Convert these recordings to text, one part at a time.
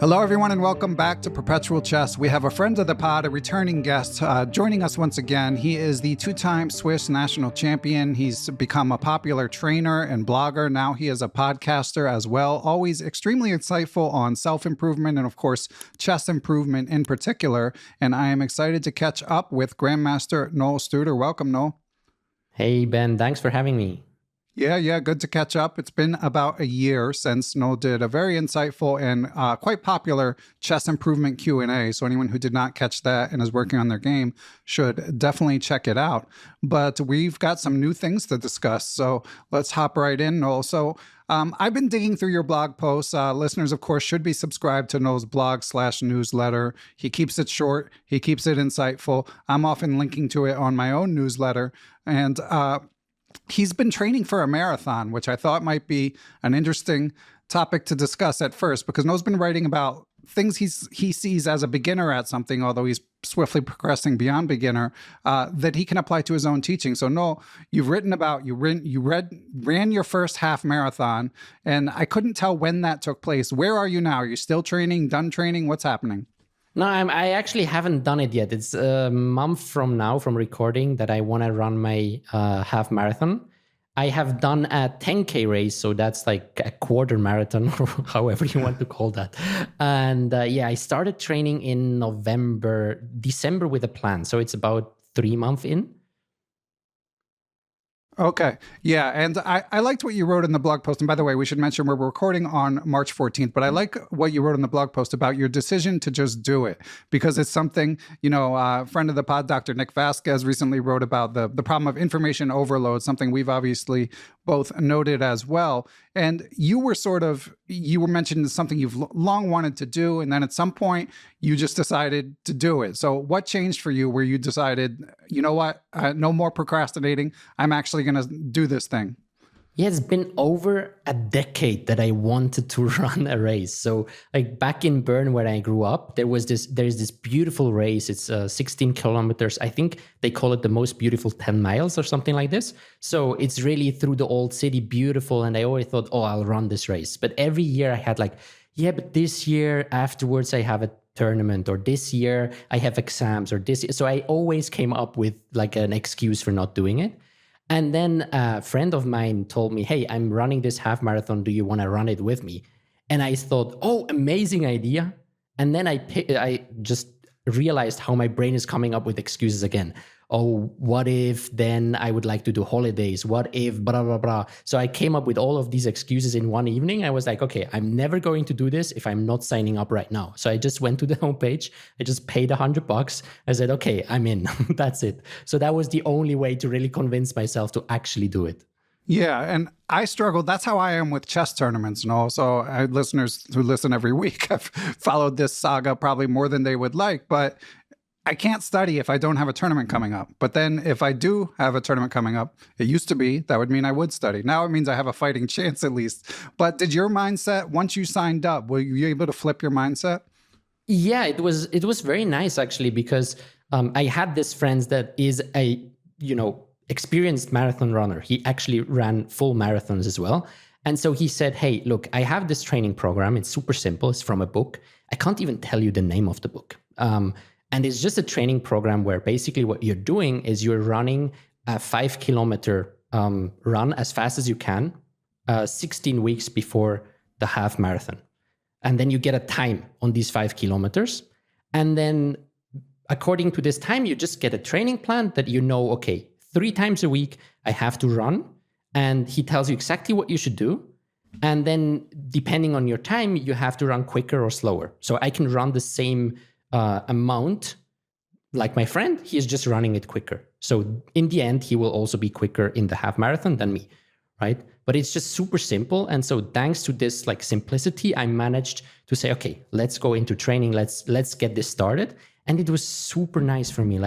Hello, everyone, and welcome back to Perpetual Chess. We have a friend of the pod, a returning guest, joining us once again. He is the two-time Swiss national champion. He's become a popular trainer and blogger. Now he is a podcaster as well, always extremely insightful on self-improvement and, of course, chess improvement in particular. And I am excited to catch up with Grandmaster Noël Studer. Welcome, Noël. Hey, Ben. Thanks for having me. Yeah, good to catch up. It's been about a year since Noël did a very insightful and quite popular chess improvement Q&A. So anyone who did not catch that and is working on their game should definitely check it out. But we've got some new things to discuss. So let's hop right in, Noël. So I've been digging through your blog posts. Listeners, of course, should be subscribed to Noël's blog/newsletter. He keeps it short. He keeps it insightful. I'm often linking to it on my own newsletter. And he's been training for a marathon, which I thought might be an interesting topic to discuss at first, because Noël's been writing about things he sees as a beginner at something, although he's swiftly progressing beyond beginner, that he can apply to his own teaching. So Noël, you've written about, you ran your first half marathon, and I couldn't tell when that took place. Where are you now? Are you still training, done training? What's happening? No, I actually haven't done it yet. It's a month from now, from recording, that I want to run my half marathon. I have done a 10K race, so that's like a quarter marathon, or however you want to call that. And I started training in December with a plan. So it's about 3 months in. Okay. Yeah. And I liked what you wrote in the blog post. And by the way, we should mention we're recording on March 14th, but I like what you wrote in the blog post about your decision to just do it, because it's something, a friend of the pod, Dr. Nick Vasquez, recently wrote about the problem of information overload, something we've obviously both noted as well. And you were mentioning something you've long wanted to do. And then at some point you just decided to do it. So what changed for you where you decided, you know what, no more procrastinating. I'm actually going to do this thing? Yeah, it's been over a decade that I wanted to run a race. So like back in Bern where I grew up, there's this beautiful race. It's 16 kilometers. I think they call it the most beautiful 10 miles or something like this. So it's really through the old city, beautiful. And I always thought, I'll run this race. But every year I had but this year afterwards I have a tournament, or this year I have exams, or this. So I always came up with like an excuse for not doing it. And then a friend of mine told me, hey, I'm running this half marathon. Do you want to run it with me? And I thought, amazing idea. And then I just realized how my brain is coming up with excuses again. What if then I would like to do holidays? What if blah, blah, blah. So I came up with all of these excuses in one evening. I was like, okay, I'm never going to do this if I'm not signing up right now. So I just went to the homepage. I just paid $100. I said, okay, I'm in. That's it. So that was the only way to really convince myself to actually do it. Yeah, and I struggled. That's how I am with chess tournaments, So listeners who listen every week have followed this saga probably more than they would like, but I can't study if I don't have a tournament coming up. But then if I do have a tournament coming up, it used to be, that would mean I would study. Now it means I have a fighting chance at least. But did your mindset, once you signed up, were you able to flip your mindset? Yeah, it was very nice actually, because I had this friend that is a, experienced marathon runner. He actually ran full marathons as well. And so he said, hey, look, I have this training program. It's super simple. It's from a book. I can't even tell you the name of the book. And it's just a training program where basically what you're doing is you're running a 5 kilometer run as fast as you can, 16 weeks before the half marathon. And then you get a time on these 5 kilometers. And then according to this time, you just get a training plan that okay, 3 times a week I have to run. And he tells you exactly what you should do. And then depending on your time, you have to run quicker or slower. So I can run the same amount like my friend. He is just running it quicker. So in the end, he will also be quicker in the half marathon than me, right? But it's just super simple. And so thanks to this simplicity, I managed to say, okay, let's go into training. Let's get this started. And it was super nice for me.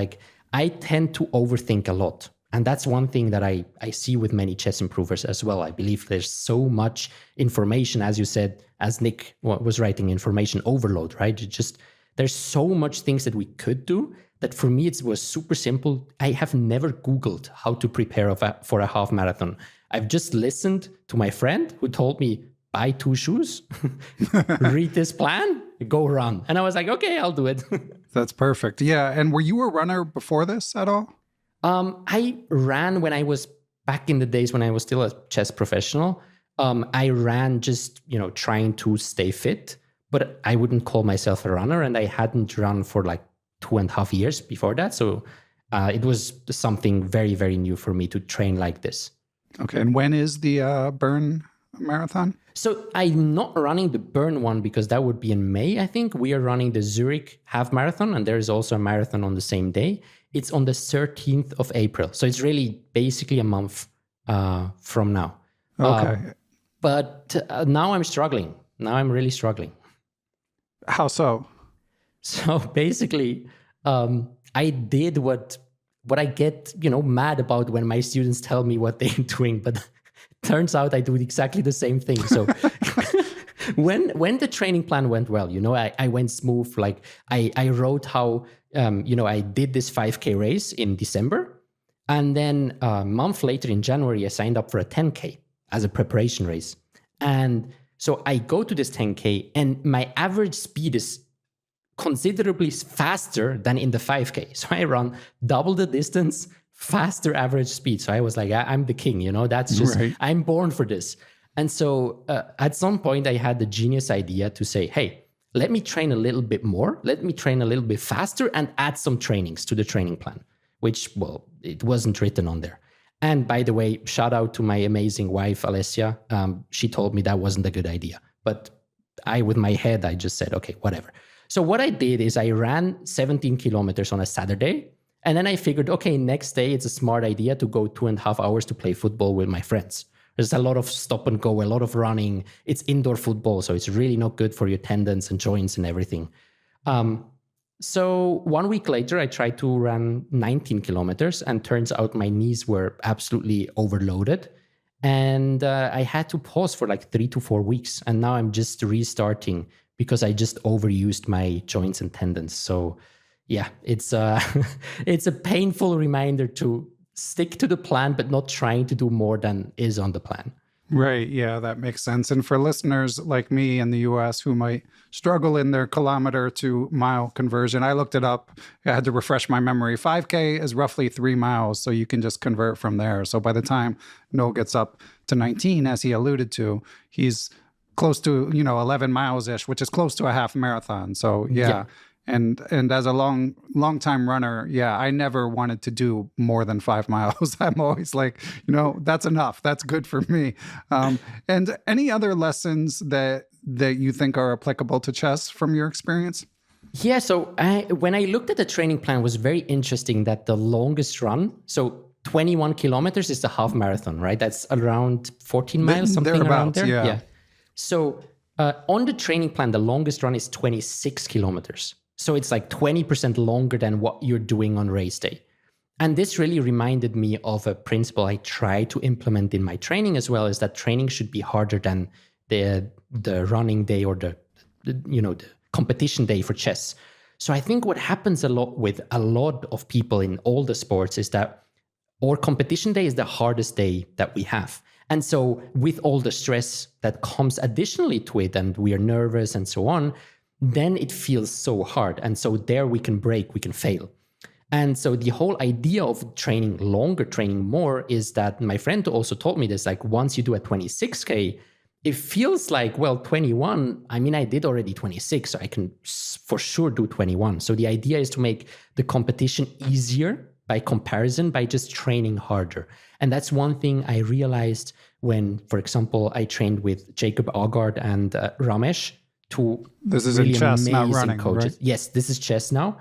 I tend to overthink a lot. And that's one thing that I see with many chess improvers as well. I believe there's so much information, as you said, as Nick was writing, information overload, right? There's so much things that we could do that for me, it was super simple. I have never Googled how to prepare for a half marathon. I've just listened to my friend who told me, buy 2 shoes, read this plan, go run. And I was like, okay, I'll do it. That's perfect. Yeah. And were you a runner before this at all? I ran when I was back in the days when I was still a chess professional. I ran just, trying to stay fit, but I wouldn't call myself a runner. And I hadn't run for like 2.5 years before that. So it was something very, very new for me to train like this. Okay. And when is the Bern marathon? So I'm not running the Bern one because that would be in May, I think. We are running the Zurich half marathon, and there is also a marathon on the same day. It's on the 13th of April. So it's really basically a month from now. Okay. But now I'm struggling. Now I'm really struggling. How so? So basically, I did what I get, mad about when my students tell me what they're doing, but turns out I do exactly the same thing. So when the training plan went well, I went smooth. Like I wrote how, I did this 5K race in December. And then a month later in January, I signed up for a 10K as a preparation race. And so I go to this 10K and my average speed is considerably faster than in the 5K. So I run double the distance, faster average speed. So I was like, I'm the king, that's just, right. I'm born for this. And so at some point I had the genius idea to say, hey, let me train a little bit more. Let me train a little bit faster and add some trainings to the training plan, which, well, it wasn't written on there. And by the way, shout out to my amazing wife, Alessia. She told me that wasn't a good idea. But with my head, I just said, okay, whatever. So what I did is I ran 17 kilometers on a Saturday. And then I figured, okay, next day, it's a smart idea to go 2.5 hours to play football with my friends. There's a lot of stop and go, a lot of running. It's indoor football, so it's really not good for your tendons and joints and everything. So 1 week later, I tried to run 19 kilometers, and turns out my knees were absolutely overloaded. And I had to pause for like 3 to 4 weeks. And now I'm just restarting because I just overused my joints and tendons. So yeah, it's it's a painful reminder to stick to the plan, but not trying to do more than is on the plan. Right. Yeah, that makes sense. And for listeners like me in the US who might struggle in their kilometer to mile conversion, I looked it up. I had to refresh my memory. 5K is roughly 3 miles, so you can just convert from there. So by the time Noel gets up to 19, as he alluded to, he's close to, 11 miles-ish, which is close to a half marathon. So yeah. And as a long time runner, yeah, I never wanted to do more than 5 miles. I'm always like, that's enough. That's good for me. And any other lessons that you think are applicable to chess from your experience? Yeah. So when I looked at the training plan, it was very interesting that the longest run, so 21 kilometers is the half marathon, right? That's around 14 miles, something around there. Yeah. So on the training plan, the longest run is 26 kilometers. So it's like 20% longer than what you're doing on race day. And this really reminded me of a principle I try to implement in my training as well, is that training should be harder than the running day or the competition day for chess. So I think what happens a lot with a lot of people in all the sports is that our competition day is the hardest day that we have. And so with all the stress that comes additionally to it, and we are nervous and so on, then it feels so hard. And so there we can break, we can fail. And so the whole idea of training longer, training more, is that my friend also told me this, like once you do a 26K, it feels like, well, 21, I mean, I did already 26, so I can for sure do 21. So the idea is to make the competition easier by comparison, by just training harder. And that's one thing I realized when, for example, I trained with Jacob Aagaard and Ramesh, this is really in chess, not running, coaches. Right? Yes, this is chess now.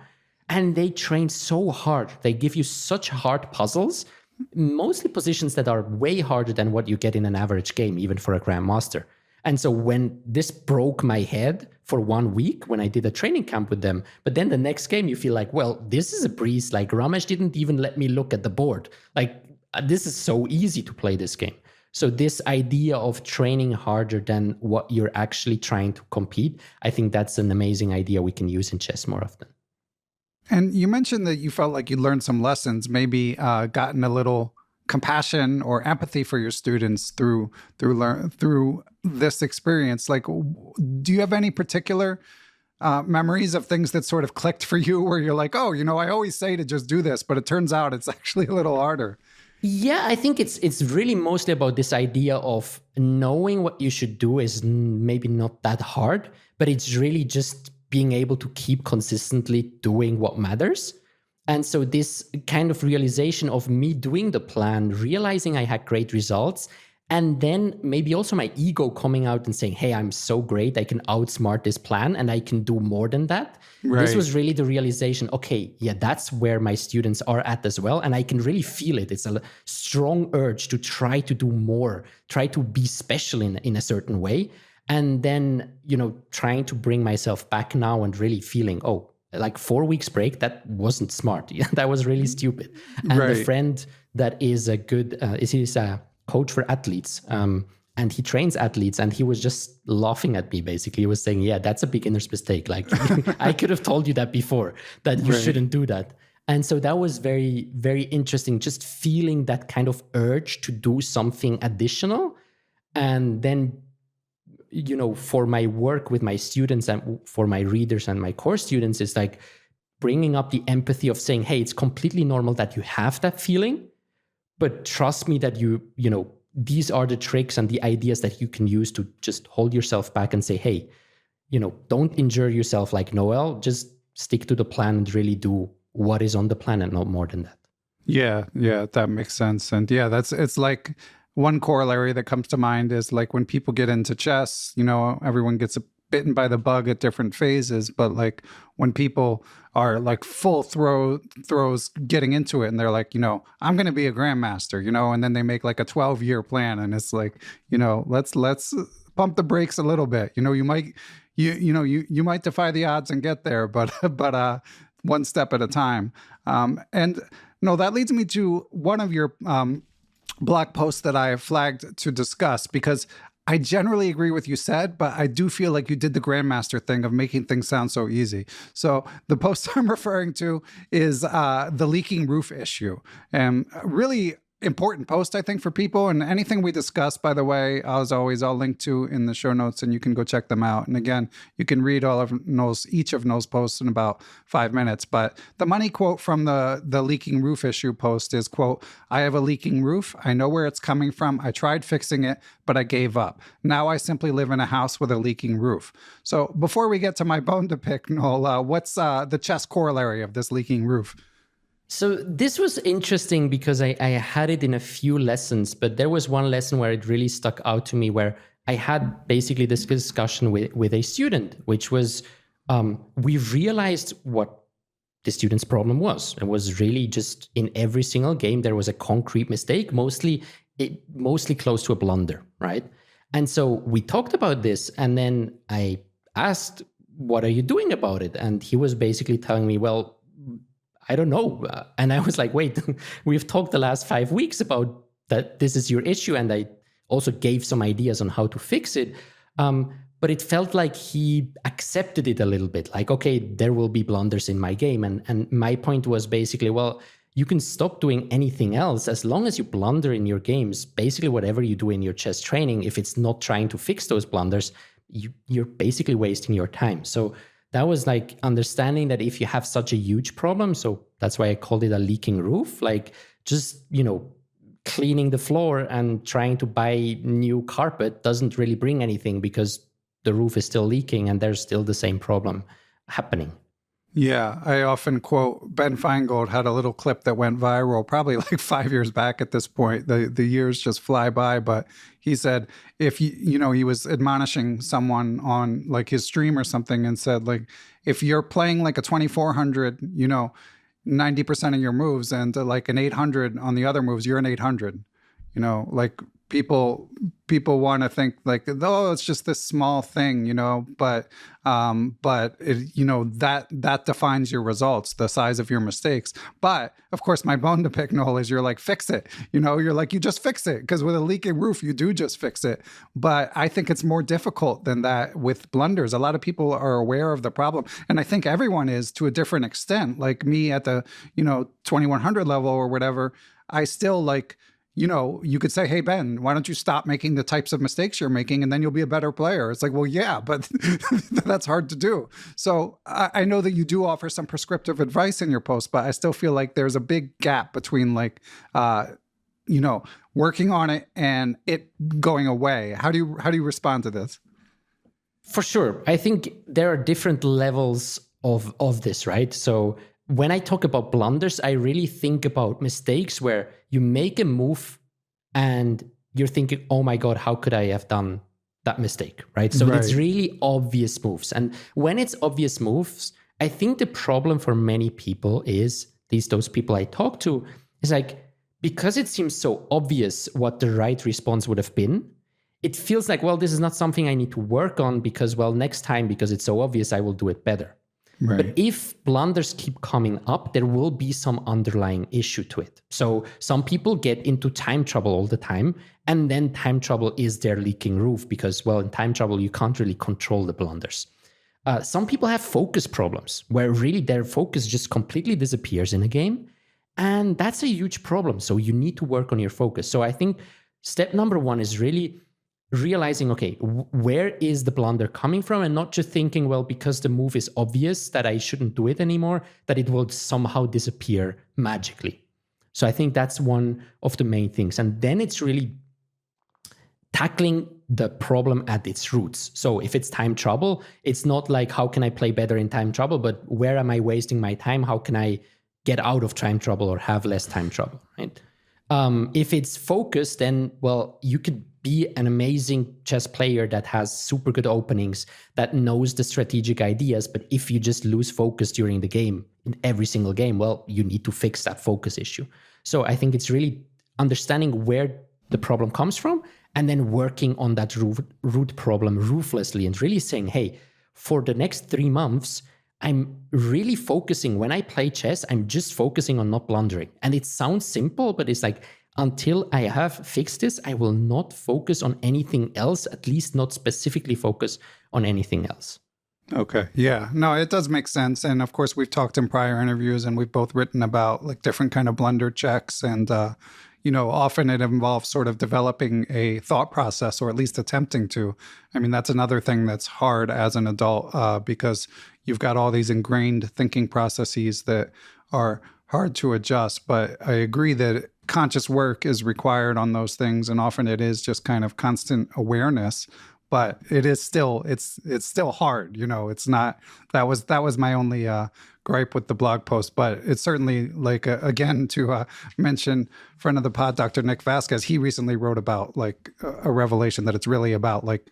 And they train so hard. They give you such hard puzzles, mostly positions that are way harder than what you get in an average game, even for a Grandmaster. And so when this broke my head for 1 week, when I did a training camp with them, but then the next game you feel like, well, this is a breeze. Like Ramesh didn't even let me look at the board. Like this is so easy to play this game. So this idea of training harder than what you're actually trying to compete, I think that's an amazing idea we can use in chess more often. And you mentioned that you felt like you learned some lessons, maybe gotten a little compassion or empathy for your students through this experience. Like, do you have any particular memories of things that sort of clicked for you where you're like, oh, I always say to just do this, but it turns out it's actually a little harder? Yeah, I think it's really mostly about this idea of knowing what you should do is maybe not that hard, but it's really just being able to keep consistently doing what matters. And so this kind of realization of me doing the plan, realizing I had great results, and then maybe also my ego coming out and saying, hey, I'm so great, I can outsmart this plan and I can do more than that. Right. This was really the realization, okay, yeah, that's where my students are at as well. And I can really feel it. It's a strong urge to try to do more, try to be special in a certain way. And then, trying to bring myself back now and really feeling, oh, like 4 weeks break, that wasn't smart. Yeah, that was really stupid. And Right. the friend that is a good, is a coach for athletes, and he trains athletes, and he was just laughing at me. Basically, he was saying, yeah, that's a beginner's mistake. Like I could have told you that before, that you Right. shouldn't do that. And so that was very, very interesting, just feeling that kind of urge to do something additional. And then, for my work with my students and for my readers and my course students, is like bringing up the empathy of saying, hey, it's completely normal that you have that feeling, but trust me that these are the tricks and the ideas that you can use to just hold yourself back and say, hey, don't injure yourself like Noel, just stick to the plan and really do what is on the plan and not more than that. Yeah, that makes sense. And yeah, it's like one corollary that comes to mind is like when people get into chess, everyone gets bitten by the bug at different phases, but like when people are like full throws getting into it and they're like, I'm going to be a grandmaster, and then they make like a 12-year plan and it's like, let's pump the brakes a little bit. You might you might defy the odds and get there, but one step at a time. And no, that leads me to one of your blog posts that I have flagged to discuss, because I generally agree with you said, but I do feel like you did the Grandmaster thing of making things sound so easy. So the post I'm referring to is the leaking roof issue. And really important post, I think, for people. And anything we discuss, by the way, as always, I'll link to in the show notes and you can go check them out. And again, you can read each of Noel's posts in about 5 minutes. But the money quote from the leaking roof issue post is, quote, I have a leaking roof. I know where it's coming from. I tried fixing it, but I gave up. Now I simply live in a house with a leaking roof. So before we get to my bone to pick, Noel, what's the chess corollary of this leaking roof? So this was interesting because I had it in a few lessons, but there was one lesson where it really stuck out to me, where I had basically this discussion with a student, which was we realized what the student's problem was. It was really just in every single game, there was a concrete mistake, mostly close to a blunder, right? And so we talked about this, and then I asked, what are you doing about it? And he was basically telling me, well, I don't know. And I was like, wait, we've talked the last 5 weeks about that this is your issue. And I also gave some ideas on how to fix it. But it felt like he accepted it a little bit. Like, okay, there will be blunders in my game. And my point was basically, well, you can stop doing anything else as long as you blunder in your games. Basically, whatever you do in your chess training, if it's not trying to fix those blunders, you're basically wasting your time. So that was like understanding that if you have such a huge problem, so that's why I called it a leaking roof, like just, cleaning the floor and trying to buy new carpet doesn't really bring anything because the roof is still leaking and there's still the same problem happening. Yeah, I often quote Ben Feingold had a little clip that went viral probably like 5 years back at this point. The years just fly by, but he said if he was admonishing someone on like his stream or something and said like, if you're playing like a 2400, 90% of your moves and like an 800 on the other moves, you're an 800. Like people want to think like, oh, it's just this small thing, but it, that defines your results, the size of your mistakes. But of course, my bone to pick, Noel, is you're like, fix it. You're like, you just fix it, because with a leaking roof, you do just fix it. But I think it's more difficult than that with blunders. A lot of people are aware of the problem, and I think everyone is to a different extent. Like me at the 2100 level or whatever, I still like you could say, hey, Ben, why don't you stop making the types of mistakes you're making and then you'll be a better player? It's like, well, yeah, but that's hard to do. So I know that you do offer some prescriptive advice in your post, but I still feel like there's a big gap between like, working on it and it going away. How do you respond to this? For sure. I think there are different levels of this, right? So when I talk about blunders, I really think about mistakes where you make a move and you're thinking, oh my God, how could I have done that mistake, right? So it's really obvious moves. And when it's obvious moves, I think the problem for many people is, at least those people I talk to, is like, because it seems so obvious what the right response would have been, it feels like, well, this is not something I need to work on because, well, next time, because it's so obvious, I will do it better. Right. But if blunders keep coming up, there will be some underlying issue to it. So some people get into time trouble all the time, and then time trouble is their leaking roof because, well, in time trouble, you can't really control the blunders. Some people have focus problems where really their focus just completely disappears in a game. And that's a huge problem. So you need to work on your focus. So I think step number one is really realizing, okay, where is the blunder coming from? And not just thinking, well, because the move is obvious that I shouldn't do it anymore, that it will somehow disappear magically. So I think that's one of the main things. And then it's really tackling the problem at its roots. So if it's time trouble, it's not like, how can I play better in time trouble, but where am I wasting my time? How can I get out of time trouble or have less time trouble, right? If it's focused, then, well, you could be an amazing chess player that has super good openings, that knows the strategic ideas. But if you just lose focus during the game, in every single game, well, you need to fix that focus issue. So I think it's really understanding where the problem comes from and then working on that root problem ruthlessly and really saying, hey, for the next 3 months, I'm really focusing, when I play chess, I'm just focusing on not blundering. And it sounds simple, but it's like, until I have fixed this, I will not focus on anything else, at least not specifically focus on anything else. Okay. Yeah. No, it does make sense. And of course, we've talked in prior interviews and we've both written about like different kind of blunder checks. And, often it involves sort of developing a thought process, or at least attempting to. I mean, that's another thing that's hard as an adult because you've got all these ingrained thinking processes that are hard to adjust. But I agree that conscious work is required on those things, and often it is just kind of constant awareness. But it is still it's still hard. It's not. That was my only gripe with the blog post. But it's certainly like again to mention friend of the pod, Dr. Nick Vasquez. He recently wrote about like a revelation that it's really about like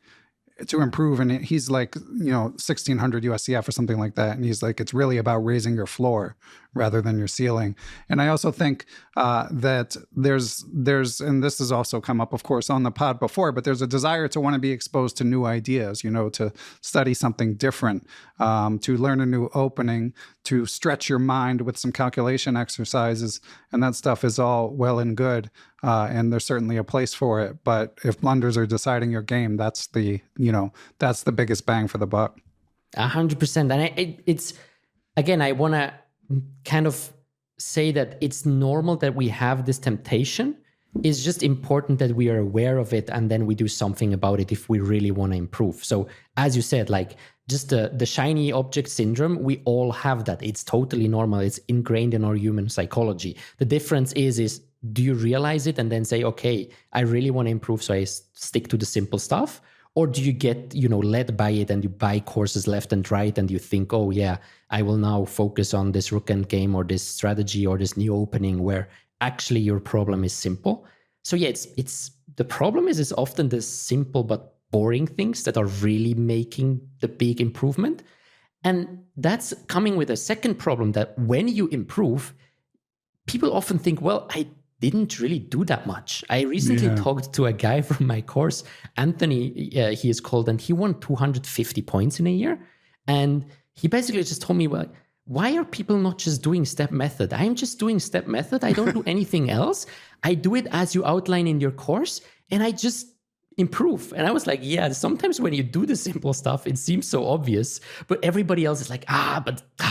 to improve, and he's like 1600 USCF or something like that, and he's like, it's really about raising your floor rather than your ceiling. And I also think that there's and this has also come up, of course, on the pod before, but there's a desire to want to be exposed to new ideas, to study something different, to learn a new opening, to stretch your mind with some calculation exercises, and that stuff is all well and good. And there's certainly a place for it. But if blunders are deciding your game, that's the biggest bang for the buck. 100%. And it's, again, I want to kind of say that it's normal that we have this temptation. It's just important that we are aware of it and then we do something about it if we really want to improve. So as you said, like just the shiny object syndrome, we all have that. It's totally normal. It's ingrained in our human psychology. The difference is do you realize it and then say, okay, I really want to improve, so I stick to the simple stuff? Or do you get, led by it and you buy courses left and right and you think, oh yeah, I will now focus on this rook endgame or this strategy or this new opening where actually your problem is simple? So yeah, it's the problem is often the simple but boring things that are really making the big improvement. And that's coming with a second problem, that when you improve, people often think, well, I didn't really do that much. I recently talked to a guy from my course, Anthony, he is called, and he won 250 points in a year. And he basically just told me, well, why are people not just doing step method? I'm just doing step method. I don't do anything else. I do it as you outline in your course. And I just improve. And I was like, yeah, sometimes when you do the simple stuff, it seems so obvious, but everybody else is like,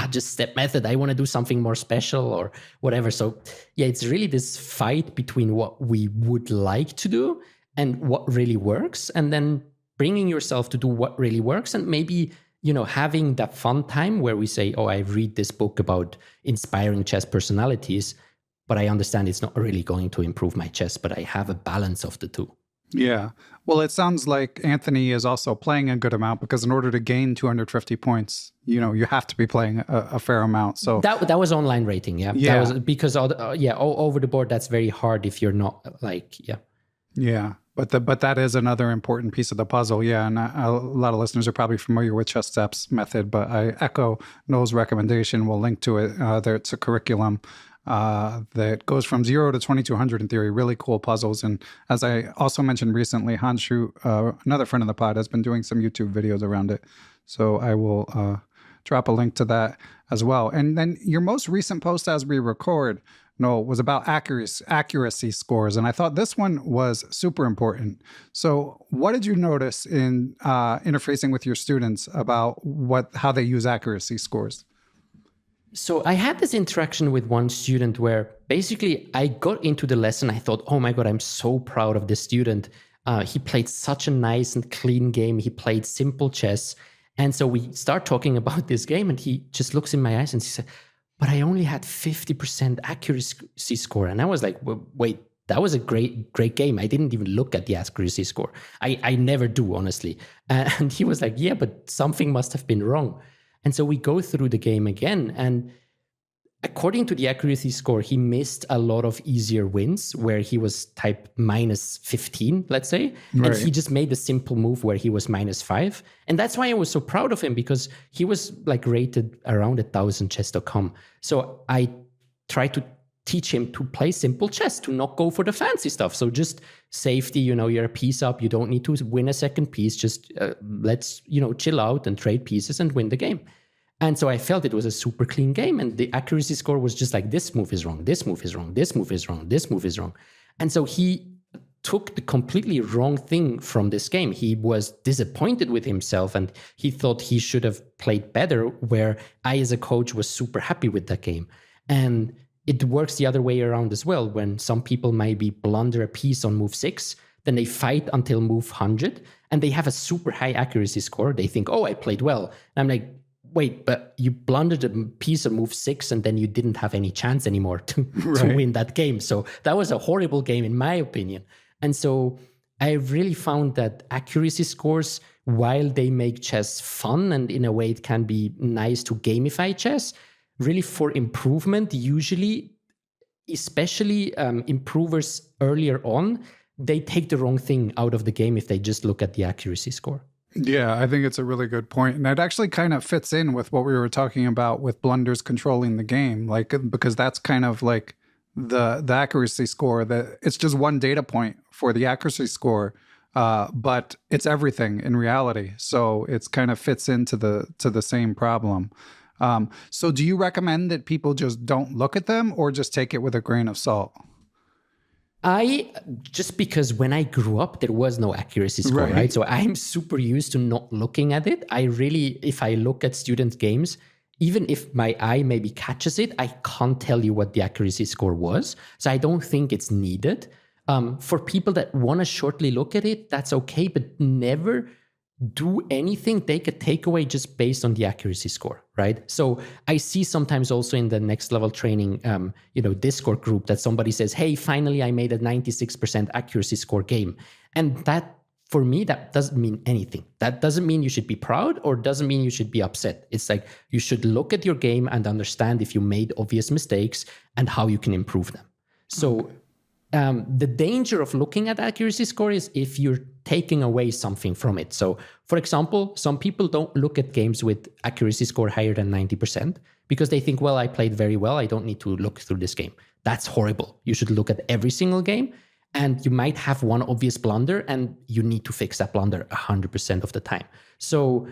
just step method. I want to do something more special or whatever. So yeah, it's really this fight between what we would like to do and what really works, and then bringing yourself to do what really works, and maybe, having that fun time where we say, oh, I read this book about inspiring chess personalities, but I understand it's not really going to improve my chess, but I have a balance of the two. Yeah. Well, it sounds like Anthony is also playing a good amount, because in order to gain 250 points, you have to be playing a fair amount. So that was online rating. Yeah. Yeah. That was because over the board, that's very hard if you're not Yeah. But that is another important piece of the puzzle. Yeah. And a lot of listeners are probably familiar with Chess Steps method, but I echo Noel's recommendation. We'll link to it. It's a curriculum that goes from 0 to 2200 in theory, really cool puzzles. And as I also mentioned recently, Hanshu, another friend of the pod, has been doing some YouTube videos around it. So I will drop a link to that as well. And then your most recent post as we record, Noel, was about accuracy scores. And I thought this one was super important. So what did you notice in interfacing with your students about how they use accuracy scores? So I had this interaction with one student where basically I got into the lesson. I thought, oh my God, I'm so proud of this student. He played such a nice and clean game. He played simple chess. And so we start talking about this game, and he just looks in my eyes and he said, but I only had 50% accuracy score. And I was like, well, wait, that was a great game. I didn't even look at the accuracy score. I never do, honestly. And he was like, yeah, but something must have been wrong. And so we go through the game again, and according to the accuracy score, he missed a lot of easier wins where he was type minus 15, let's say. Right. And he just made a simple move where he was minus 5. And that's why I was so proud of him, because he was rated around 1,000 chess.com. So I tried to teach him to play simple chess, to not go for the fancy stuff. So just safety, you're a piece up. You don't need to win a second piece. Just let's, chill out and trade pieces and win the game. And so I felt it was a super clean game. And the accuracy score was just like, this move is wrong, this move is wrong, this move is wrong, this move is wrong. And so he took the completely wrong thing from this game. He was disappointed with himself, and he thought he should have played better, where I, as a coach, was super happy with that game. And it works the other way around as well. When some people maybe blunder a piece on move 6, then they fight until move 100, and they have a super high accuracy score. They think, oh, I played well. And I'm like, wait, but you blundered a piece of move 6, and then you didn't have any chance anymore to win that game. So that was a horrible game, in my opinion. And so I really found that accuracy scores, while they make chess fun, and in a way it can be nice to gamify chess, really for improvement, usually, especially improvers earlier on, they take the wrong thing out of the game if they just look at the accuracy score. Yeah, I think it's a really good point. And it actually kind of fits in with what we were talking about with blunders controlling the game, because that's kind of like the accuracy score, that it's just one data point for the accuracy score, but it's everything in reality. So it's kind of fits into the same problem. So do you recommend that people just don't look at them, or just take it with a grain of salt? Just because when I grew up, there was no accuracy score, right? So I'm super used to not looking at it. If I look at student games, even if my eye maybe catches it, I can't tell you what the accuracy score was. So I don't think it's needed. For people that want to shortly look at it, that's okay, but never do anything, take a takeaway just based on the accuracy score, right? So I see sometimes also in the next level training, Discord group, that somebody says, hey, finally I made a 96% accuracy score game. And that, for me, that doesn't mean anything. That doesn't mean you should be proud, or doesn't mean you should be upset. It's like, you should look at your game and understand if you made obvious mistakes and how you can improve them. So the danger of looking at accuracy score is if you're taking away something from it. So, for example, some people don't look at games with accuracy score higher than 90% because they think, well, I played very well, I don't need to look through this game. That's horrible. You should look at every single game, and you might have one obvious blunder, and you need to fix that blunder 100% of the time. So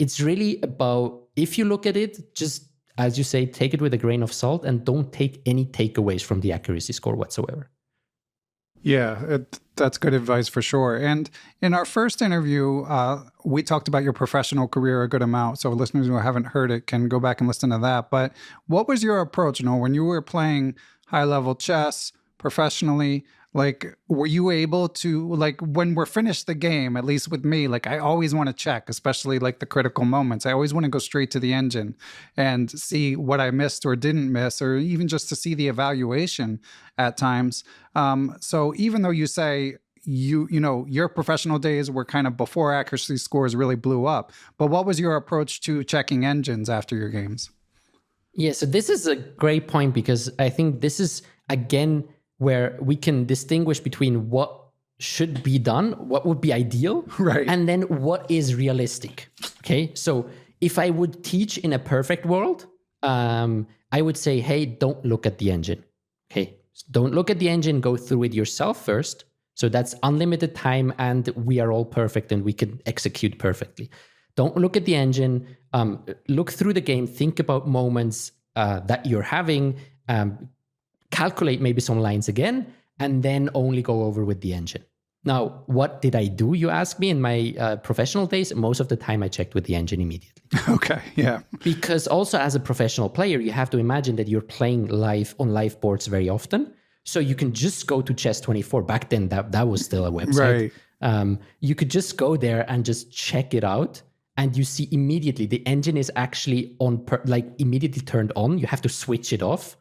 it's really about, if you look at it, just, as you say, take it with a grain of salt, and don't take any takeaways from the accuracy score whatsoever. Yeah, that's good advice for sure. And in our first interview, we talked about your professional career a good amount. So listeners who haven't heard it can go back and listen to that. But what was your approach, when you were playing high-level chess professionally? Like, were you able to, like, when we're finished the game, at least with me, like, I always want to check, especially like the critical moments. I always want to go straight to the engine and see what I missed or didn't miss, or even just to see the evaluation at times. So even though you say your professional days were kind of before accuracy scores really blew up, but what was your approach to checking engines after your games? Yeah, so this is a great point, because I think this is, again, where we can distinguish between what should be done, what would be ideal, right, and then what is realistic. Okay, so if I would teach in a perfect world, I would say, hey, don't look at the engine. Okay, don't look at the engine, go through it yourself first. So that's unlimited time, and we are all perfect and we can execute perfectly. Don't look at the engine, look through the game, think about moments that you're having, calculate maybe some lines again, and then only go over with the engine. Now, what did I do, you ask me, in my professional days? Most of the time I checked with the engine immediately. Okay, yeah. Because also as a professional player, you have to imagine that you're playing live on live boards very often. So you can just go to Chess24. Back then, that was still a website. Right. You could just go there and just check it out. And you see immediately the engine is actually immediately turned on. You have to switch it off.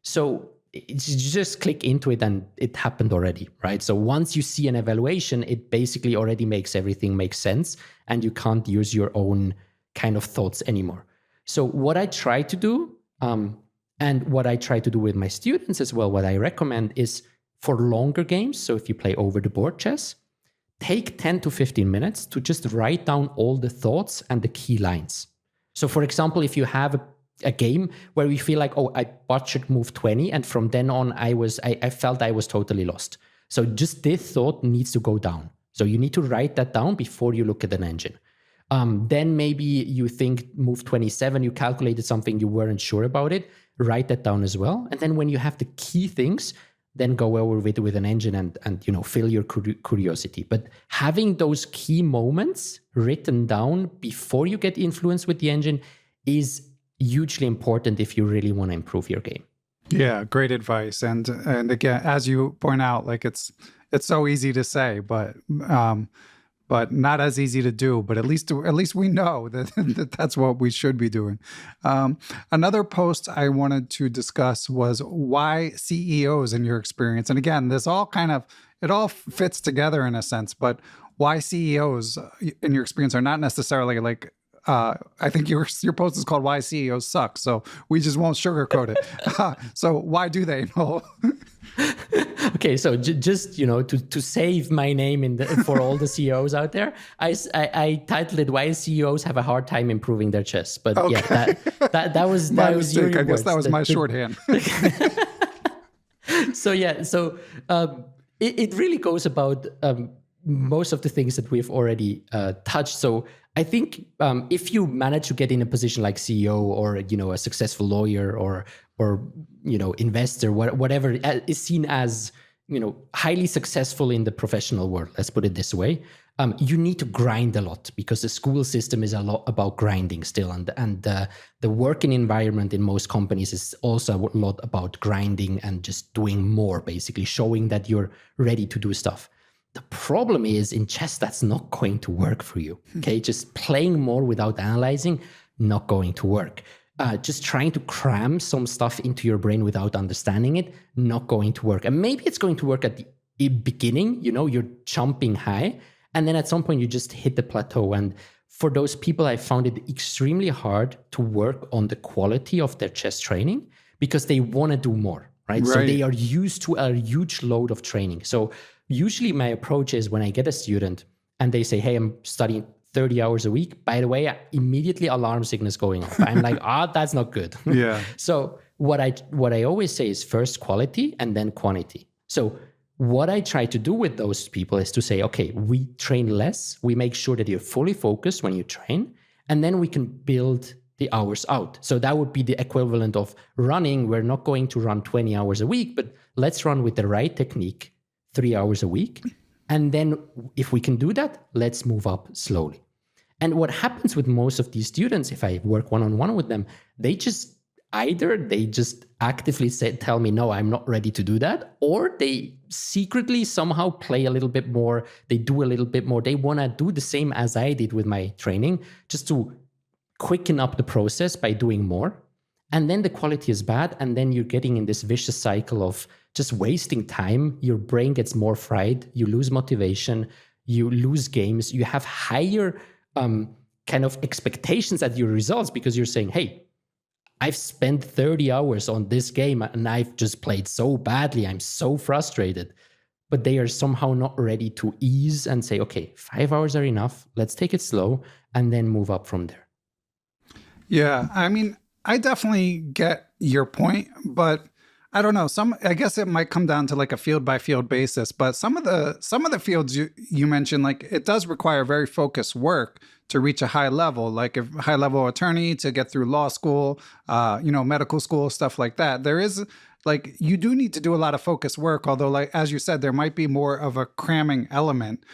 So you just click into it and it happened already, right? So once you see an evaluation, it basically already makes everything make sense, and you can't use your own kind of thoughts anymore. So what I try to do, and what I try to do with my students as well, what I recommend is for longer games, so if you play over the board chess, take 10 to 15 minutes to just write down all the thoughts and the key lines. So for example, if you have a game where we feel like, oh, I butchered move 20, and from then on I felt I was totally lost. So just this thought needs to go down. So you need to write that down before you look at an engine. Then maybe you think move 27, you calculated something, you weren't sure about it, write that down as well. And then when you have the key things, then go over with an engine and fill your curiosity. But having those key moments written down before you get influenced with the engine is hugely important if you really want to improve your game. Yeah, great advice. And again, as you point out, like it's so easy to say, but not as easy to do. But at least we know that that's what we should be doing. Another post I wanted to discuss was why CEOs, in your experience, and again, this all it all fits together in a sense, but why CEOs, in your experience, are not necessarily like. I think your post is called "Why CEOs Suck," so we just won't sugarcoat it. So why do they? No. Okay, so just to save my name for all the CEOs out there, I titled it "Why CEOs Have a Hard Time Improving Their Chess." But okay. Yeah, that was my that mistake. Was your I guess words. That was my shorthand. So it really goes about most of the things that we've already touched. So I think if you manage to get in a position like CEO or a successful lawyer or investor, whatever is seen as highly successful in the professional world, let's put it this way, you need to grind a lot, because the school system is a lot about grinding still, and the working environment in most companies is also a lot about grinding and just doing more, basically showing that you're ready to do stuff. The problem is in chess, that's not going to work for you. Okay, just playing more without analyzing, not going to work. Just trying to cram some stuff into your brain without understanding it, not going to work. And maybe it's going to work at the beginning, you're jumping high, and then at some point you just hit the plateau. And for those people, I found it extremely hard to work on the quality of their chess training because they want to do more, right? So they are used to a huge load of training. So usually my approach is when I get a student and they say, hey, I'm studying 30 hours a week. By the way, immediately alarm signals going off. I'm like, that's not good. Yeah. So what I always say is first quality and then quantity. So what I try to do with those people is to say, okay, we train less. We make sure that you're fully focused when you train, and then we can build the hours out. So that would be the equivalent of running. We're not going to run 20 hours a week, but let's run with the right technique, 3 hours a week. And then if we can do that, let's move up slowly. And what happens with most of these students, if I work one-on-one with them, they just actively tell me, no, I'm not ready to do that. Or they secretly somehow play a little bit more. They do a little bit more. They want to do the same as I did with my training, just to quicken up the process by doing more. And then the quality is bad. And then you're getting in this vicious cycle of just wasting time. Your brain gets more fried. You lose motivation. You lose games. You have higher kind of expectations at your results because you're saying, hey, I've spent 30 hours on this game and I've just played so badly. I'm so frustrated. But they are somehow not ready to ease and say, okay, 5 hours are enough. Let's take it slow and then move up from there. Yeah, I mean, I definitely get your point, but I don't know. I guess it might come down to like a field by field basis, but some of the fields you mentioned, like it does require very focused work to reach a high level, like a high level attorney to get through law school, medical school, stuff like that. There is like, you do need to do a lot of focused work, although like, as you said, there might be more of a cramming element.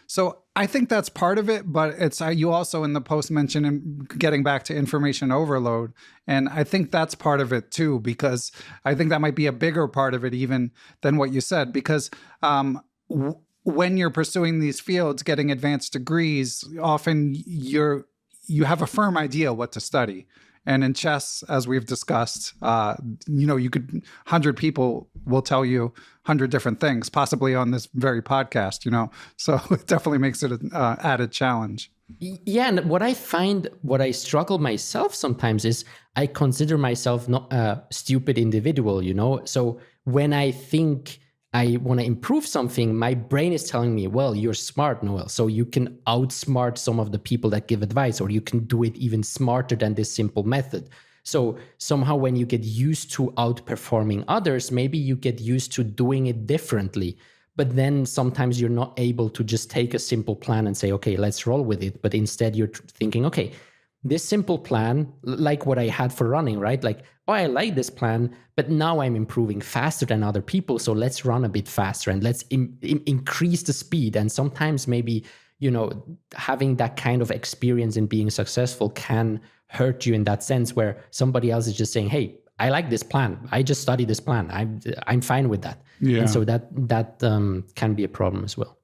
So I think that's part of it, but it's you also in the post mentioned getting back to information overload. And I think that's part of it too, because I think that might be a bigger part of it even than what you said, because when you're pursuing these fields, getting advanced degrees, often you have a firm idea what to study. And in chess, as we've discussed, you could 100 people will tell you 100 different things, possibly on this very podcast, So it definitely makes it an added challenge. Yeah, and what I struggle myself sometimes is I consider myself not a stupid individual, So when I think I want to improve something, my brain is telling me, well, you're smart, Noel, so you can outsmart some of the people that give advice, or you can do it even smarter than this simple method. So somehow when you get used to outperforming others, maybe you get used to doing it differently. But then sometimes you're not able to just take a simple plan and say, okay, let's roll with it. But instead you're thinking, okay, this simple plan, like what I had for running, right? Like, oh, I like this plan, but now I'm improving faster than other people. So let's run a bit faster and let's increase the speed. And sometimes maybe, having that kind of experience in being successful can hurt you in that sense, where somebody else is just saying, hey, I like this plan. I just studied this plan. I'm fine with that. Yeah. And so that can be a problem as well.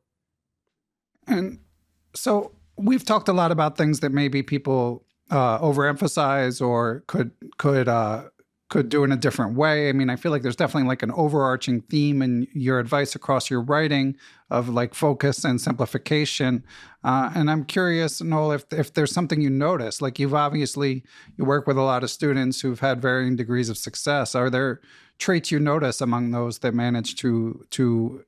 And so we've talked a lot about things that maybe people overemphasize or could do in a different way. I mean, I feel like there's definitely like an overarching theme in your advice across your writing of like focus and simplification. And I'm curious, Noel, if there's something you notice, like you work with a lot of students who've had varying degrees of success. Are there traits you notice among those that manage to do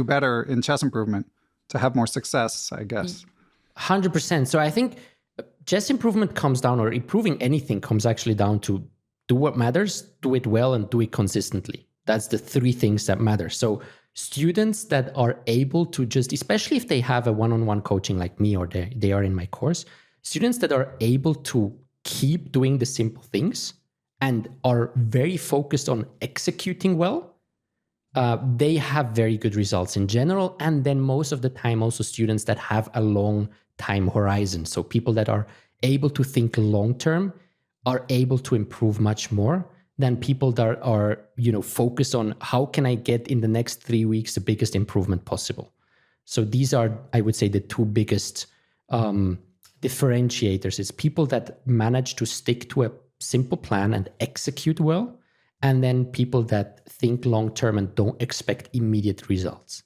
better in chess improvement, to have more success, I guess? 100%. So I think chess improvement comes down, or improving anything comes actually down to do what matters, do it well, and do it consistently. That's the three things that matter. So students that are able to just, especially if they have a one-on-one coaching like me, or they are in my course, students that are able to keep doing the simple things and are very focused on executing well, they have very good results in general. And then most of the time, also students that have a long time horizon. So people that are able to think long-term are able to improve much more than people that are, focused on how can I get in the next 3 weeks the biggest improvement possible. So these are, I would say, the two biggest differentiators. It's people that manage to stick to a simple plan and execute well, and then people that think long-term and don't expect immediate results.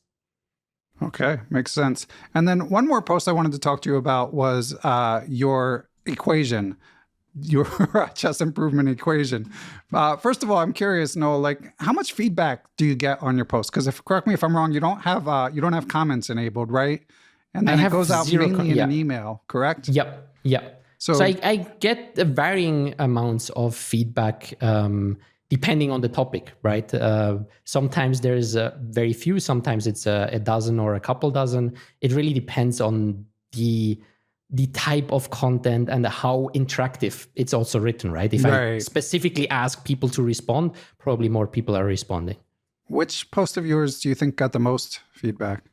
Okay, makes sense. And then one more post I wanted to talk to you about was your equation, your chess improvement equation. First of all, I'm curious, Noel, like how much feedback do you get on your post? Because correct me if I'm wrong, you don't have comments enabled, right? And then it goes out mainly in an email, correct? Yep. So I get varying amounts of feedback depending on the topic, right? Sometimes there's very few, sometimes it's a dozen or a couple dozen. It really depends on the type of content and how interactive it's also written, right? If I specifically ask people to respond, probably more people are responding. Which post of yours do you think got the most feedback?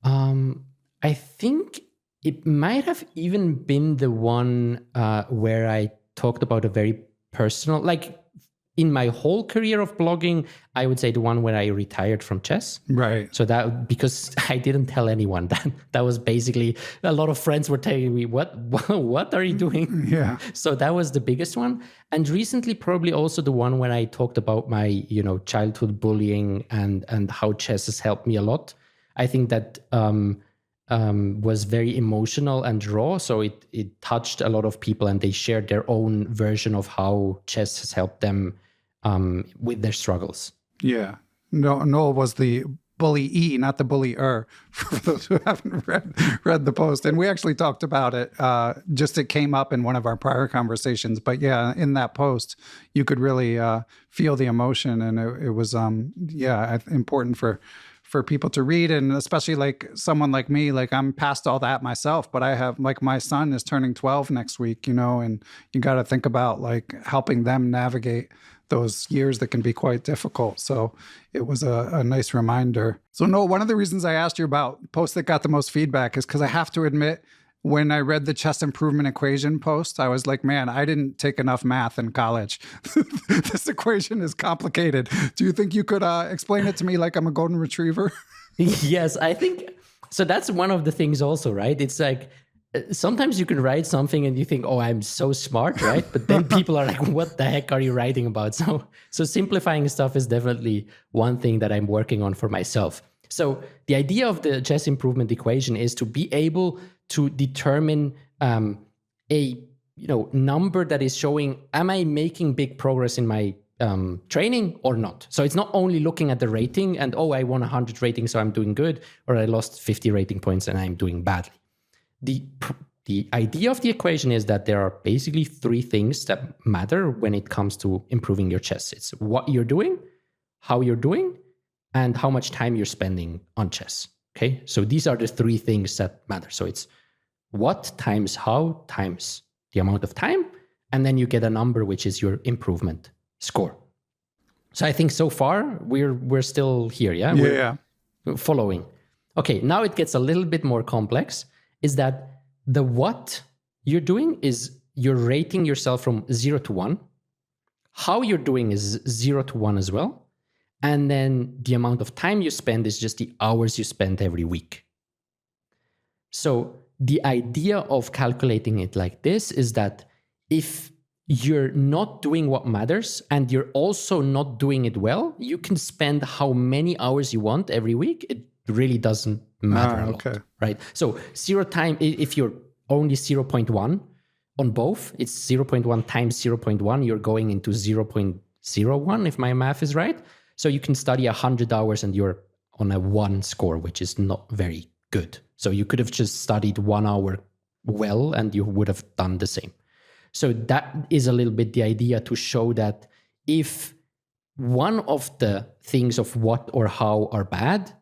I think it might have even been the one where I talked about a very personal, like in my whole career of blogging, I would say the one where I retired from chess. Right. So that, because I didn't tell anyone, that was basically, a lot of friends were telling me, what are you doing? Yeah. So that was the biggest one. And recently, probably also the one when I talked about my, childhood bullying and how chess has helped me a lot. I think that was very emotional and raw. So it touched a lot of people, and they shared their own version of how chess has helped them with their struggles. Yeah. Noel was the bully-e, not the bully-er, for those who haven't read the post. And we actually talked about it. It came up in one of our prior conversations. But yeah, in that post, you could really feel the emotion. And it was, important for people to read, and especially like someone like me, like I'm past all that myself, but I have, like, my son is turning 12 next week, and you got to think about like helping them navigate those years that can be quite difficult. So it was a nice reminder. So Noel, one of the reasons I asked you about posts that got the most feedback is because I have to admit, when I read the chess improvement equation post, I was like, man, I didn't take enough math in college. This equation is complicated. Do you think you could explain it to me like I'm a golden retriever? Yes, I think so. That's one of the things also, right? It's like sometimes you can write something and you think, oh, I'm so smart, right? But then people are like, what the heck are you writing about? So simplifying stuff is definitely one thing that I'm working on for myself. So the idea of the chess improvement equation is to be able to determine a number that is showing, am I making big progress in my training or not? So it's not only looking at the rating and, oh, I won 100 ratings, so I'm doing good, or I lost 50 rating points and I'm doing badly. The idea of the equation is that there are basically three things that matter when it comes to improving your chess. It's what you're doing, how you're doing, and how much time you're spending on chess. Okay, so these are the three things that matter. So it's what times how times the amount of time, and then you get a number which is your improvement score. So I think so far we're still here, yeah? We're following. Okay, now it gets a little bit more complex, is that the what you're doing is you're rating yourself from 0 to 1. How you're doing is 0 to 1 as well. And then the amount of time you spend is just the hours you spend every week. So the idea of calculating it like this is that if you're not doing what matters and you're also not doing it well, you can spend how many hours you want every week. It really doesn't matter a lot, right? So zero time, if you're only 0.1 on both, it's 0.1 times 0.1, you're going into 0.01, if my math is right. So you can study 100 hours and you're on a 1 score, which is not very good. So you could have just studied 1 hour well and you would have done the same. So that is a little bit the idea, to show that if one of the things of what or how are bad,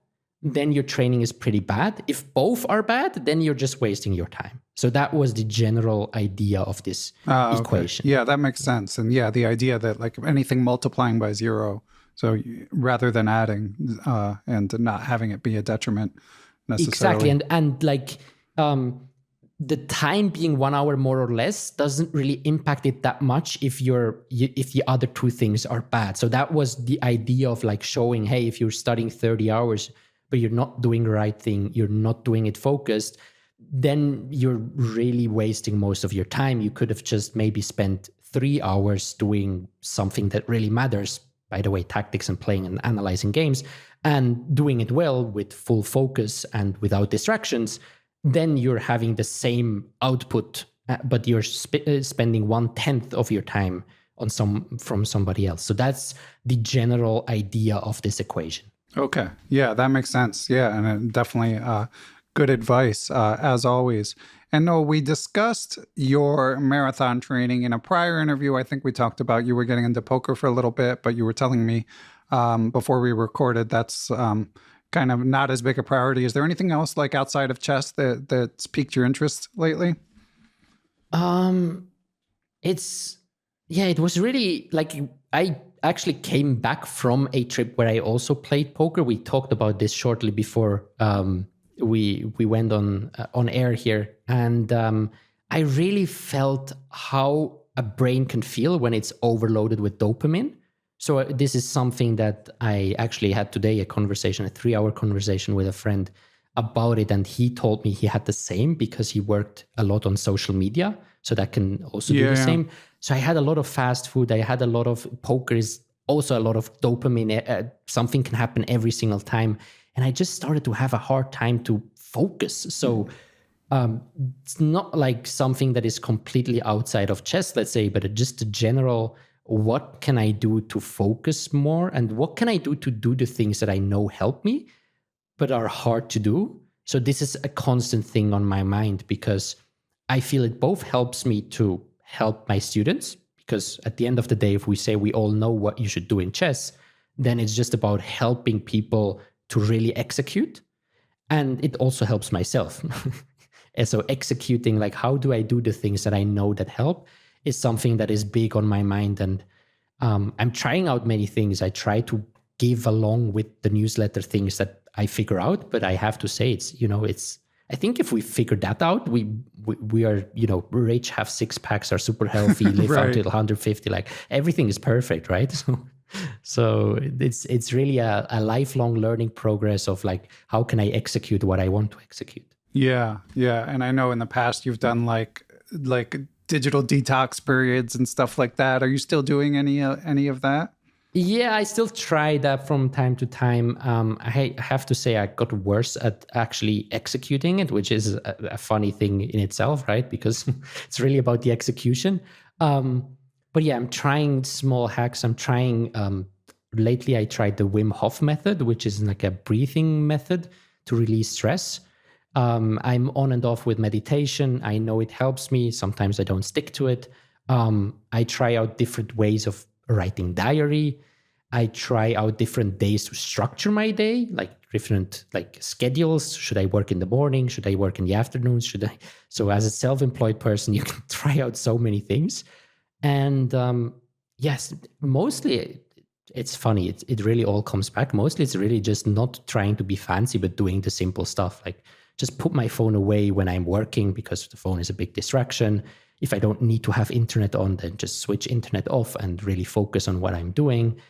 then your training is pretty bad. If both are bad, then you're just wasting your time. So that was the general idea of this equation. Yeah, that makes sense. And yeah, the idea that like anything multiplying by 0, so rather than adding and not having it be a detriment necessarily. Exactly. And like the time being 1 hour more or less doesn't really impact it that much if the other two things are bad. So that was the idea of like showing, hey, if you're studying 30 hours, but you're not doing the right thing, you're not doing it focused, then you're really wasting most of your time. You could have just maybe spent 3 hours doing something that really matters, by the way, tactics and playing and analyzing games, and doing it well with full focus and without distractions. Then you're having the same output, but you're spending 1/10 of your time on from somebody else. So that's the general idea of this equation. Okay. Yeah, that makes sense. Yeah, and definitely good advice, as always. And no, we discussed your marathon training in a prior interview. I think we talked about you were getting into poker for a little bit, but you were telling me before we recorded that's kind of not as big a priority. Is there anything else like outside of chess that's piqued your interest lately? It was really like I actually came back from a trip where I also played poker. We talked about this shortly before we went on air here, and I really felt how a brain can feel when it's overloaded with dopamine. So this is something that I actually had today, a 3-hour conversation with a friend about it. And he told me he had the same because he worked a lot on social media. So that can also do the same. So I had a lot of fast food. I had a lot of poker is also a lot of dopamine. Something can happen every single time. And I just started to have a hard time to focus. So it's not like something that is completely outside of chess, let's say, but just a general, what can I do to focus more? And what can I do to do the things that I know help me, but are hard to do? So this is a constant thing on my mind because I feel it both helps me to help my students, because at the end of the day, if we say we all know what you should do in chess, then it's just about helping people to really execute. And it also helps myself. And so executing, like, how do I do the things that I know that help, is something that is big on my mind. And I'm trying out many things. I try to give along with the newsletter things that I figure out, but I have to say I think if we figure that out, we are, rich, have 6-packs, are super healthy, live Right. until 150, like everything is perfect, right? So it's really a lifelong learning progress of like, how can I execute what I want to execute? Yeah. And I know in the past you've done like digital detox periods and stuff like that. Are you still doing any of that? Yeah, I still try that from time to time. I have to say I got worse at actually executing it, which is a funny thing in itself, right? Because it's really about the execution. But yeah, I'm trying small hacks. I'm trying, lately I tried the Wim Hof method, which is like a breathing method to release stress. I'm on and off with meditation. I know it helps me. Sometimes I don't stick to it. I try out different ways of writing diary. I try out different days to structure my day, like different like schedules. Should I work in the morning? Should I work in the afternoons? So as a self-employed person, you can try out so many things. And yes, mostly it's funny. It really all comes back. Mostly it's really just not trying to be fancy, but doing the simple stuff. Like just put my phone away when I'm working because the phone is a big distraction. If I don't need to have internet on, then just switch internet off and really focus on what I'm doing.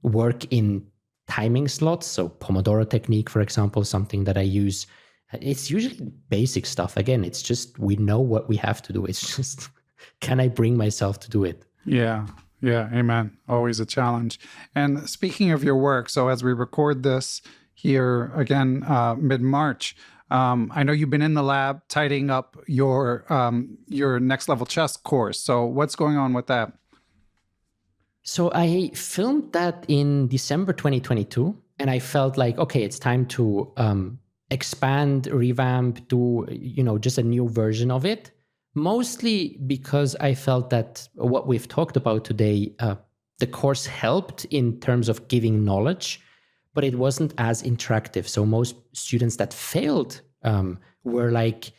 Work in timing slots. So Pomodoro technique, for example, something that I use. It's usually basic stuff. Again, it's just we know what we have to do. It's just, can I bring myself to do it? Yeah. Amen. Always a challenge. And speaking of your work, so as we record this here again, mid-March, I know you've been in the lab tidying up your next level chess course. So what's going on with that? So I filmed that in December 2022, and I felt like, okay, it's time to expand, revamp, do just a new version of it. Mostly because I felt that what we've talked about today, the course helped in terms of giving knowledge, but it wasn't as interactive. So most students that failed were like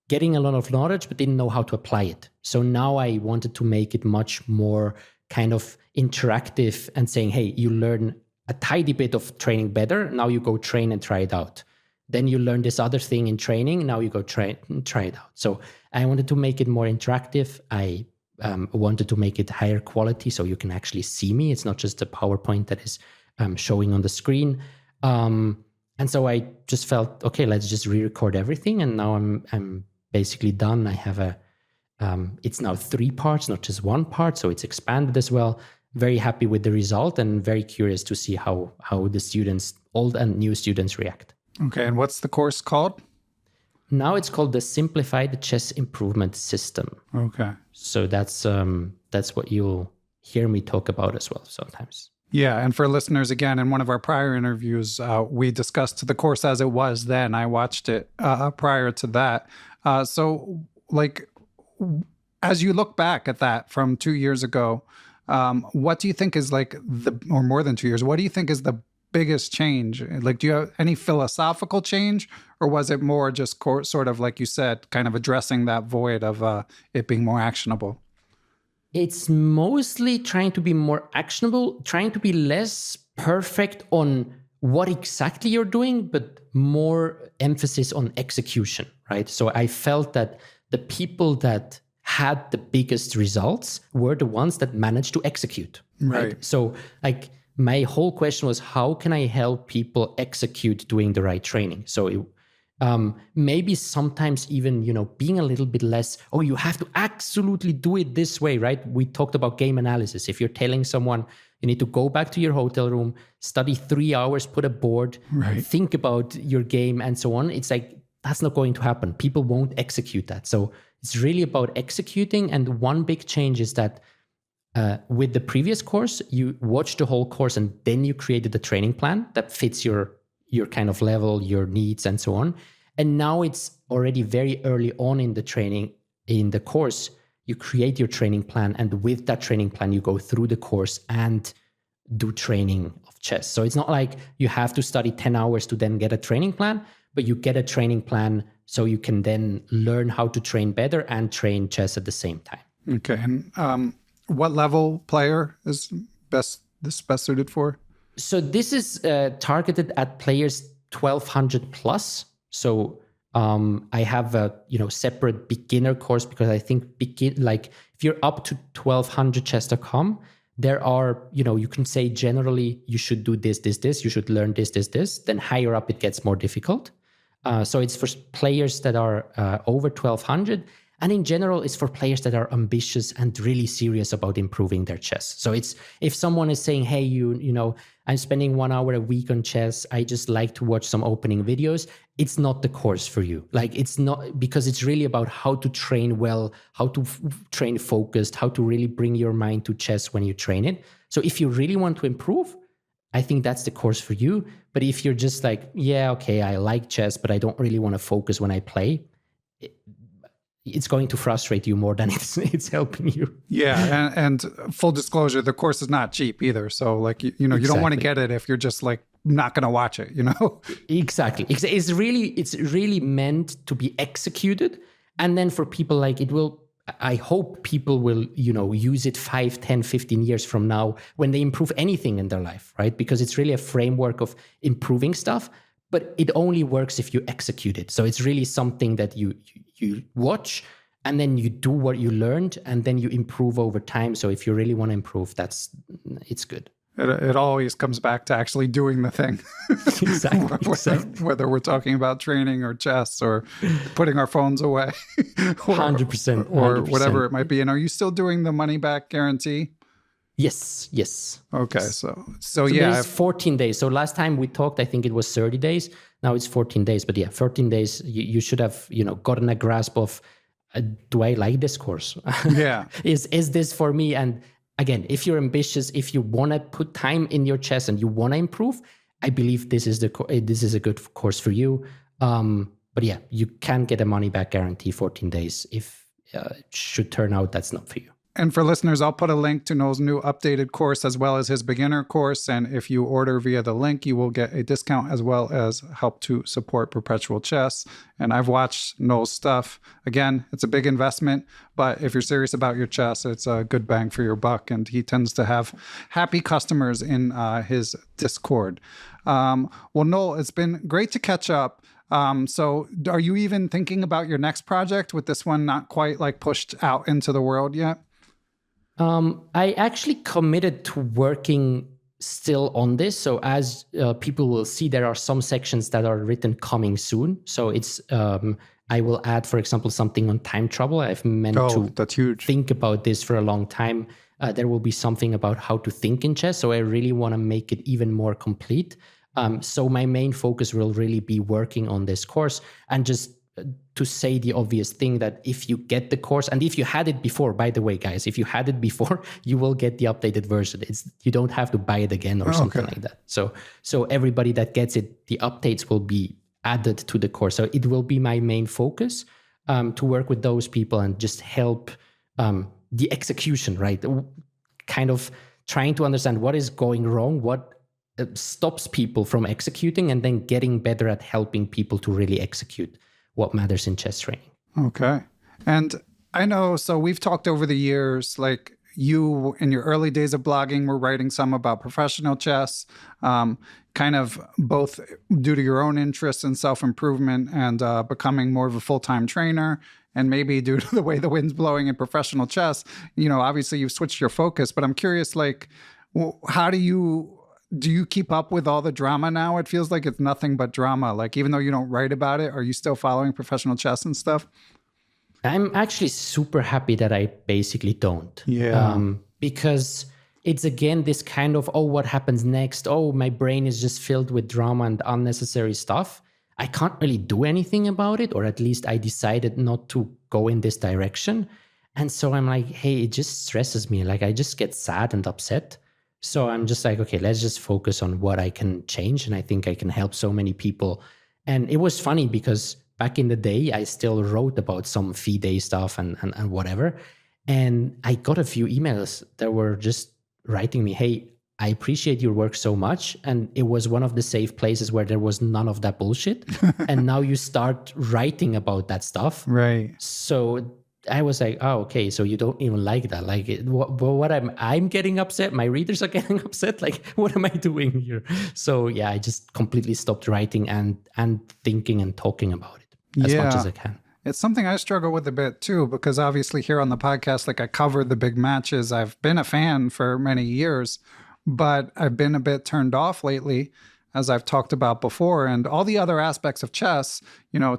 getting a lot of knowledge, but didn't know how to apply it. So now I wanted to make it much more kind of interactive and saying, hey, you learn a tiny bit of training better. Now you go train and try it out. Then you learn this other thing in training. Now you go try it out. So I wanted to make it more interactive. I wanted to make it higher quality so you can actually see me. It's not just a PowerPoint that is showing on the screen. And so I just felt, okay, let's just re-record everything. And now I'm basically done. I have it's now 3 parts, not just 1 part. So it's expanded as well. Very happy with the result and very curious to see how the students, old and new students, react. Okay. And what's the course called? Now it's called the Simplified Chess Improvement System. Okay. So that's what you'll hear me talk about as well sometimes. Yeah. And for listeners, again, in one of our prior interviews, we discussed the course as it was then. I watched it prior to that. So like, as you look back at that from 2 years ago, what do you think is like or more than 2 years, what do you think is the biggest change? Like, do you have any philosophical change, or was it more just sort of like you said, kind of addressing that void of it being more actionable? It's mostly trying to be more actionable, trying to be less perfect on what exactly you're doing, but more emphasis on execution, right? So I felt that the people that had the biggest results were the ones that managed to execute. Right. So like my whole question was, how can I help people execute doing the right training? So maybe sometimes even, being a little bit less, oh, you have to absolutely do it this way, right? We talked about game analysis. If you're telling someone you need to go back to your hotel room, study 3 hours, put a board, think about your game and so on, it's like, that's not going to happen. People won't execute that. So it's really about executing. And one big change is that with the previous course, you watched the whole course and then you created a training plan that fits your kind of level, your needs, and so on. And now it's already very early on in the training, in the course, you create your training plan. And with that training plan, you go through the course and do training of chess. So it's not like you have to study 10 hours to then get a training plan, but you get a training plan so you can then learn how to train better and train chess at the same time. Okay. And what level player is best suited for? So this is targeted at players 1200 plus. So I have a separate beginner course because I think if you're up to 1200chess.com, there are, you can say generally you should do this, you should learn this. Then higher up it gets more difficult. So it's for players that are over 1200. And in general, it's for players that are ambitious and really serious about improving their chess. So it's if someone is saying, hey, I'm spending 1 hour a week on chess, I just like to watch some opening videos, it's not the course for you. Like it's not, because it's really about how to train well, how to train focused, how to really bring your mind to chess when you train it. So if you really want to improve, I think that's the course for you. But if you're just like, yeah, okay, I like chess, but I don't really want to focus when I play, it's going to frustrate you more than it's helping you. Yeah, and full disclosure, the course is not cheap either. So like you don't want to get it if you're just like not going to watch it, Exactly. It's really meant to be executed, and then for people like it will. I hope people will use it 5, 10, 15 years from now when they improve anything in their life, right? Because it's really a framework of improving stuff. But it only works if you execute it. So it's really something that you watch and then you do what you learned and then you improve over time. So if you really want to improve, it's good. It always comes back to actually doing the thing. Exactly. Whether we're talking about training or chess or putting our phones away. 100%. Or whatever it might be. And are you still doing the money back guarantee? Yes. Okay, so yeah, it's 14 days. So last time we talked, I think it was 30 days. Now it's 14 days. But yeah, 14 days. You should have gotten a grasp of, do I like this course? Yeah, is this for me? And again, if you're ambitious, if you want to put time in your chess and you want to improve, I believe this is a good course for you. But yeah, you can get a money back guarantee 14 days if it should turn out that's not for you. And for listeners, I'll put a link to Noel's new updated course as well as his beginner course. And if you order via the link, you will get a discount as well as help to support Perpetual Chess. And I've watched Noel's stuff. Again, it's a big investment, but if you're serious about your chess, it's a good bang for your buck. And he tends to have happy customers in his Discord. Well, Noel, it's been great to catch up. So are you even thinking about your next project with this one not quite like pushed out into the world yet? I actually committed to working still on this. So as people will see, there are some sections that are written coming soon. So it's I will add, for example, something on time trouble. I've meant that's huge. Think about this for a long time. There will be something about how to think in chess. So I really want to make it even more complete. So my main focus will really be working on this course and just to say the obvious thing that if you get the course, and if you had it before, by the way, guys, if you had it before, you will get the updated version. You don't have to buy it again or something like that. So everybody that gets it, the updates will be added to the course. So it will be my main focus to work with those people and just help the execution, right? Kind of trying to understand what is going wrong, what stops people from executing, and then getting better at helping people to really execute what matters in chess training. Okay. And I know, so we've talked over the years, like you, in your early days of blogging, were writing some about professional chess, kind of both due to your own interest in self-improvement and becoming more of a full-time trainer, and maybe due to the way the wind's blowing in professional chess. Obviously you've switched your focus, but I'm curious, like, how do you keep up with all the drama now? It feels like it's nothing but drama. Like, even though you don't write about it, are you still following professional chess and stuff? I'm actually super happy that I basically don't. Yeah. Because it's, again, this kind of, oh, what happens next? Oh, my brain is just filled with drama and unnecessary stuff. I can't really do anything about it, or at least I decided not to go in this direction. And so I'm like, hey, it just stresses me. Like, I just get sad and upset. So I'm just like, okay, let's just focus on what I can change. And I think I can help so many people. And it was funny because back in the day, I still wrote about some FIDE stuff and whatever. And I got a few emails that were just writing me, hey, I appreciate your work so much. And it was one of the safe places where there was none of that bullshit. And now you start writing about that stuff. Right. So I was like, oh, okay, so you don't even like that. Like, what I'm getting upset. My readers are getting upset. Like, what am I doing here? So yeah, I just completely stopped writing and thinking and talking about it as much as I can. It's something I struggle with a bit too, because obviously here on the podcast, like, I cover the big matches. I've been a fan for many years, but I've been a bit turned off lately, as I've talked about before, and all the other aspects of chess,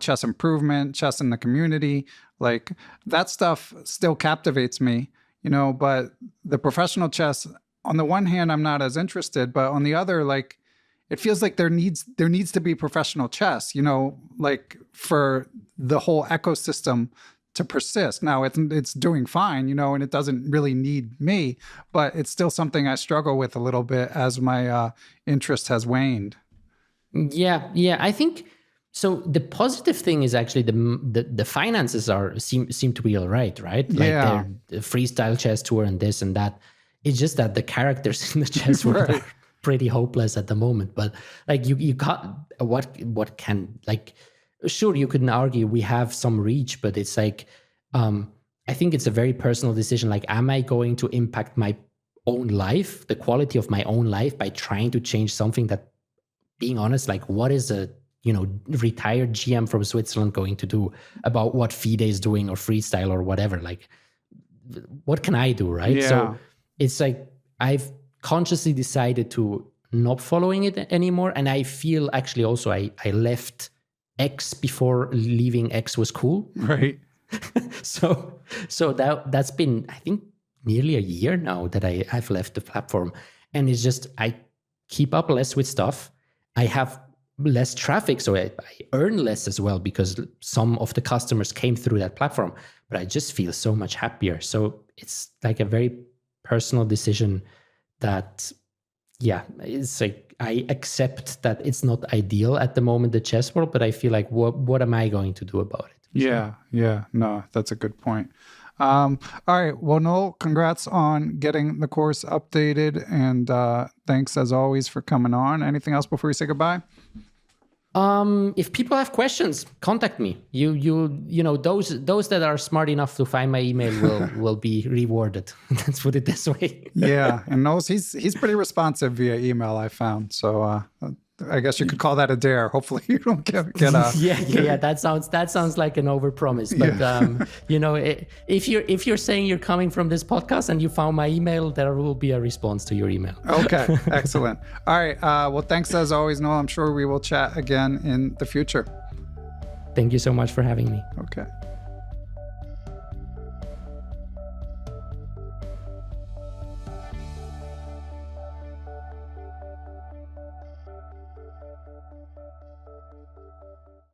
chess improvement, chess in the community, like, that stuff still captivates me, but the professional chess, on the one hand, I'm not as interested, but on the other, like, it feels like there needs to be professional chess, like, for the whole ecosystem to persist. Now it's doing fine, and it doesn't really need me, but it's still something I struggle with a little bit as my interest has waned. Yeah. I think so. The positive thing is actually the finances seem to be all right? Like, the freestyle chess tour and this and that. It's just that the characters in the chess world are pretty hopeless at the moment. But like, you got what can, like, sure, you couldn't argue we have some reach, but it's like, I think it's a very personal decision. Like, am I going to impact my own life, the quality of my own life, by trying to change something that, being honest, like, what is a retired GM from Switzerland going to do about what FIDE is doing, or freestyle, or whatever? Like, what can I do, right? Yeah. So it's like, I've consciously decided to not following it anymore. And I feel actually also I left X before leaving X was cool. Right. So that's been, I think, nearly a year now that I've left the platform. And it's just, I keep up less with stuff. I have less traffic, so I earn less as well, because some of the customers came through that platform, but I just feel so much happier. So it's like a very personal decision that, yeah, it's like, I accept that it's not ideal at the moment, the chess world, but I feel like, what am I going to do about it? Yeah. No, that's a good point. All right. Well, Noel, congrats on getting the course updated, and thanks as always for coming on. Anything else before we say goodbye? If people have questions, contact me. Those that are smart enough to find my email will be rewarded. Let's put it this way. Yeah, and Noel, he's pretty responsive via email, I found. So I guess you could call that a dare. Hopefully you don't get yeah. That sounds like an overpromise. But if you're saying you're coming from this podcast and you found my email, there will be a response to your email. Okay, excellent. All right. Well, thanks as always, Noel. I'm sure we will chat again in the future. Thank you so much for having me. Okay.